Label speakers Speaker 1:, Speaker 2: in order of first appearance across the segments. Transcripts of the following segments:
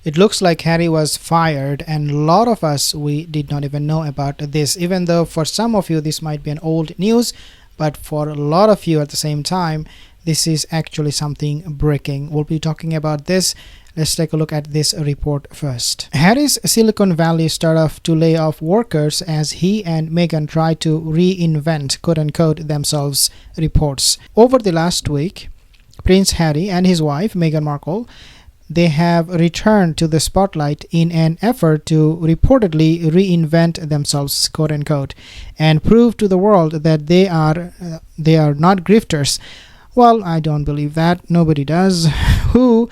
Speaker 1: It looks like Harry was fired, and a lot of us, we did not even know about this, even though for some of you this might be an old news, but for a lot of you at the same time, this is actually something breaking. We'll be talking about this. Let's take a look at this report first. Harry's Silicon Valley startup to lay off workers as he and Meghan try to reinvent, quote-unquote, themselves, reports. Over the last week, Prince Harry and his wife, Meghan Markle, they have returned to the spotlight in an effort to reportedly reinvent themselves, quote-unquote, and prove to the world that they are not grifters. Well, I don't believe that. Nobody does. Who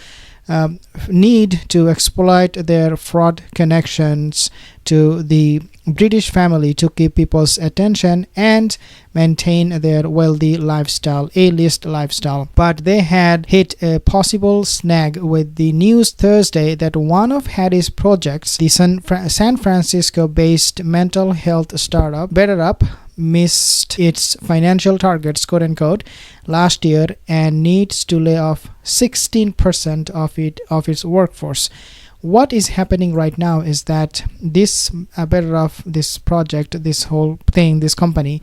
Speaker 1: need to exploit their fraud connections to the British family to keep people's attention and maintain their wealthy lifestyle, A-list lifestyle. But they had hit a possible snag with the news Thursday that one of Harry's projects, the San Francisco-based mental health startup BetterUp, missed its financial targets, quote-unquote, last year and needs to lay off 16% of its workforce. What is happening right now is that this BetterUp, this project, this whole thing, this company,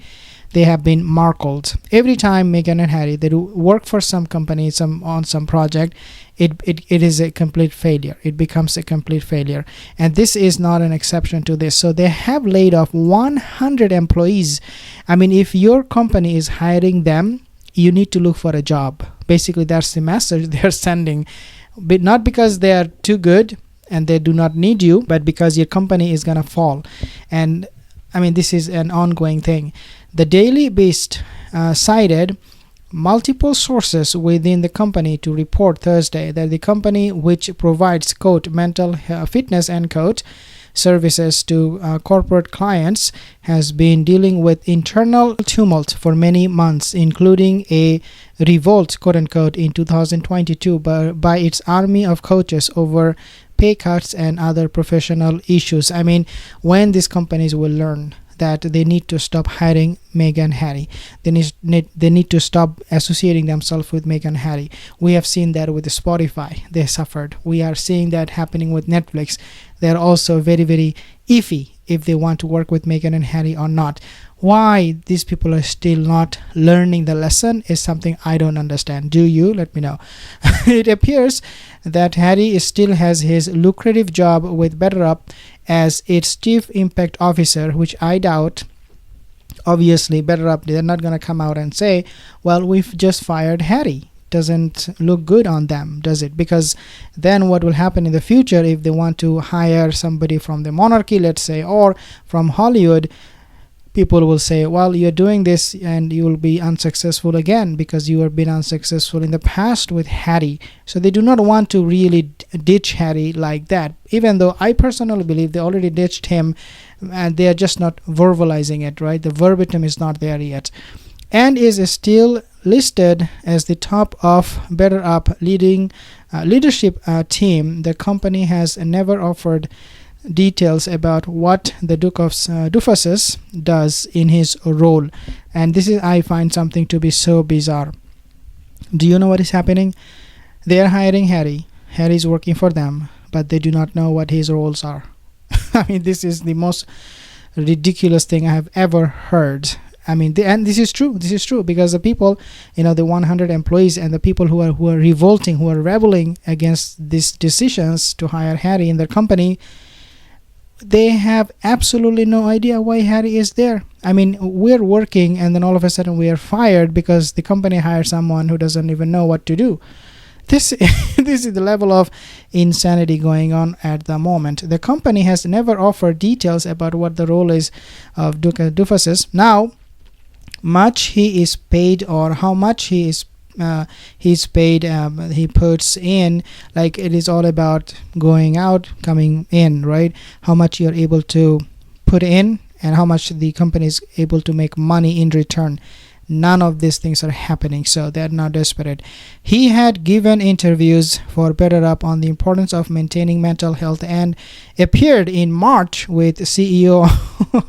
Speaker 1: they have been markled. Every time Meghan and Harry, they do work for some company, on some project, it is a complete failure. It becomes a complete failure. And this is not an exception to this. So they have laid off 100 employees. I mean, if your company is hiring them, you need to look for a job. Basically, that's the message they're sending. But not because they are too good and they do not need you, but because your company is going to fall. And I mean, this is an ongoing thing. The Daily Beast cited multiple sources within the company to report Thursday that the company, which provides, quote, mental fitness, end quote, services to corporate clients, has been dealing with internal tumult for many months, including a revolt, quote unquote, in 2022 by its army of coaches over pay cuts and other professional issues. I mean, when these companies will learn that they need to stop hiring Meghan and Harry. They need to stop associating themselves with Meghan and Harry. We have seen that with Spotify. They suffered. We are seeing that happening with Netflix. They're also very, very iffy if they want to work with Meghan and Harry or not. Why these people are still not learning the lesson is something I don't understand. Do you? Let me know. It appears that Harry still has his lucrative job with BetterUp as its chief impact officer, which I doubt. Obviously, BetterUp, they're not going to come out and say, well, we've just fired Harry. Doesn't look good on them, does it? Because then what will happen in the future if they want to hire somebody from the monarchy, let's say, or from Hollywood, people will say, well, you're doing this and you will be unsuccessful again because you have been unsuccessful in the past with Harry. So they do not want to really ditch Harry like that, even though I personally believe they already ditched him and they are just not verbalizing it, right? The verbatim is not there yet, and is still listed as the top of BetterUp leadership team. The company has never offered details about what the Duke of Dufus's does in his role, and this is, I find, something to be so bizarre. Do you know what is happening? They are hiring Harry. Harry is working for them, but they do not know what his roles are. I mean, this is the most ridiculous thing I have ever heard. I mean, and this is true. This is true because the people, the 100 employees and the people who are revolting, who are rebelling against these decisions to hire Harry in their company, they have absolutely no idea why Harry is there. I mean, we're working and then all of a sudden we are fired because the company hired someone who doesn't even know what to do. This is the level of insanity going on at the moment. The company has never offered details about what the role is of Duke Dufus's. Now, much he is paid or how much he's paid, he puts in, like it is all about going out, coming in, right? How much you're able to put in and how much the company is able to make money in return. None of these things are happening, so they're now desperate. He had given interviews for BetterUp on the importance of maintaining mental health and appeared in March with CEO,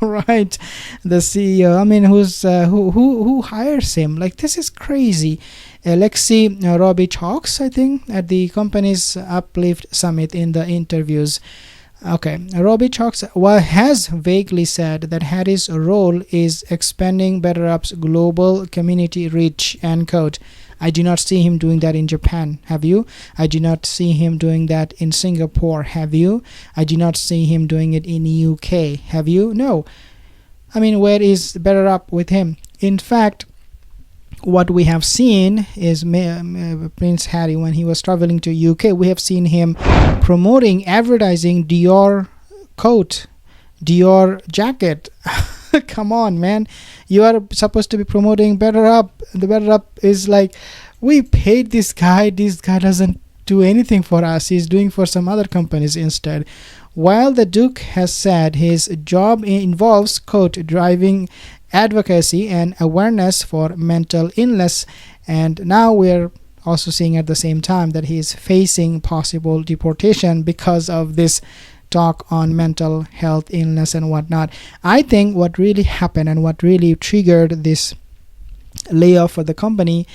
Speaker 1: right? The CEO, I mean, who hires him? Like, this is crazy. Alexei Robichaux, I think, at the company's Uplift Summit in the interviews. Okay, Robbie Chalks has vaguely said that Harry's role is expanding BetterUp's global community reach, end quote. I do not see him doing that in Japan. Have you? I do not see him doing that in Singapore. Have you? I do not see him doing it in UK. Have you? No. I mean, where is BetterUp with him? In fact, what we have seen is Prince Harry, when he was traveling to UK, we have seen him promoting, advertising Dior coat, Dior jacket. Come on, man. You are supposed to be promoting BetterUp. The BetterUp is like, we paid this guy doesn't do anything for us. He's doing for some other companies instead. While the Duke has said his job involves, quote, driving advocacy and awareness for mental illness, and now we're also seeing at the same time that he is facing possible deportation because of this talk on mental health illness and whatnot. I think what really happened and what really triggered this layoff for the company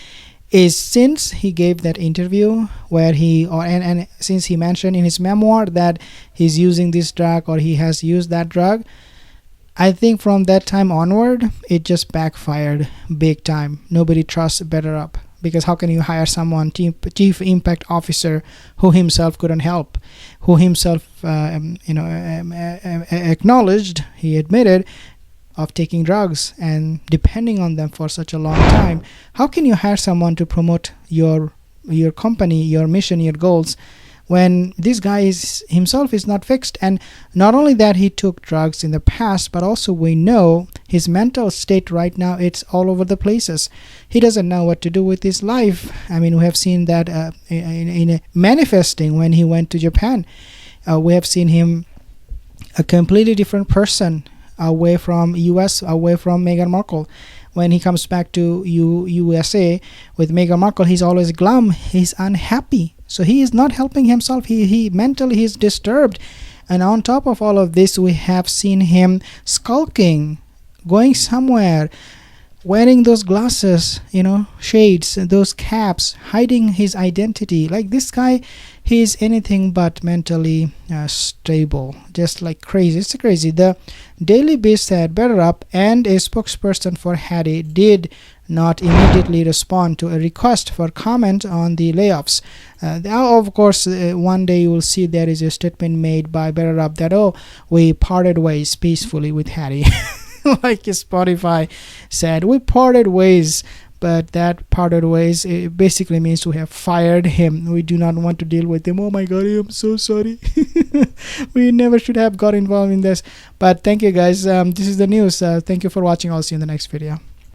Speaker 1: is, since he gave that interview where and since he mentioned in his memoir that he's using this drug or he has used that drug, I think from that time onward, it just backfired big time. Nobody trusts BetterUp, because how can you hire someone, chief impact officer, who himself couldn't help, who himself acknowledged, he admitted, of taking drugs and depending on them for such a long time. How can you hire someone to promote your company, your mission, your goals, when this guy himself is not fixed? And not only that, he took drugs in the past, but also we know his mental state right now, it's all over the places. He doesn't know what to do with his life. I mean, we have seen that in manifesting when he went to Japan. We have seen him a completely different person, away from US, away from Meghan Markle. When he comes back to USA with Meghan Markle, he's always glum, he's unhappy. So he is not helping himself. He mentally he's disturbed. And on top of all of this, we have seen him skulking, going somewhere, wearing those glasses, shades, those caps, hiding his identity. Like, this guy, he is anything but mentally stable, just like crazy. It's crazy. The Daily Beast said BetterUp and a spokesperson for Harry did not immediately respond to a request for comment on the layoffs. Of course, one day you will see there is a statement made by BetterUp that, we parted ways peacefully with Harry. Like Spotify said, we parted ways, but that parted ways, it basically means we have fired him. We do not want to deal with him. Oh my god, I am so sorry. We never should have got involved in this. But thank you guys. This is the news. Thank you for watching. I'll see you in the next video.